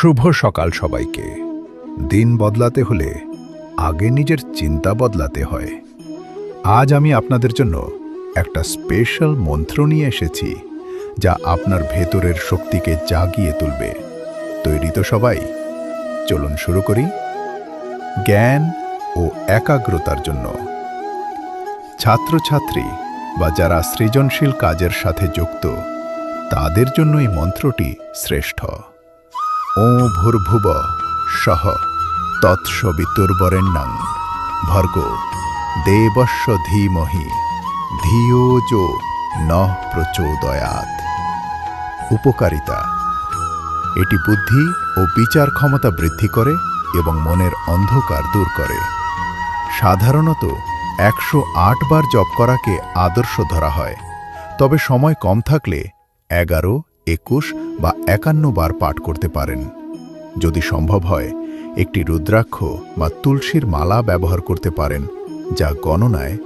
শুভ সকাল সবাইকে। দিন বদলাতে হলে আগে নিজের চিন্তা বদলাতে হয়। আজ আমি আপনাদের জন্য একটা স্পেশাল মন্ত্র নিয়ে এসেছি, যা আপনার ভেতরের শক্তিকে জাগিয়ে তুলবে। তৈরি তো সবাই? চলুন শুরু করি। জ্ঞান ও একাগ্রতার জন্য। ছাত্রছাত্রী বা যারা সৃজনশীল কাজের সাথে যুক্ত, তাদের জন্য এই মন্ত্রটি শ্রেষ্ঠ। ও ভূর্ভুব সহ তৎসবিতুর্বরেণ্যং ভর্গো দেবস্য ধীমহি ধিয়ো যো নঃ প্রচোদয়াৎ। উপকারিতা: এটি বুদ্ধি ও বিচার ক্ষমতা বৃদ্ধি করে এবং মনের অন্ধকার দূর করে। সাধারণত 108 বার জপ করাকে আদর্শ ধরা হয়, তবে সময় কম থাকলে 11, 21 বা 51 বার পাঠ করতে পারেন। যদি সম্ভব হয়, একটি রুদ্রাক্ষ বা তুলসীর মালা ব্যবহার করতে পারেন, যা গণনায়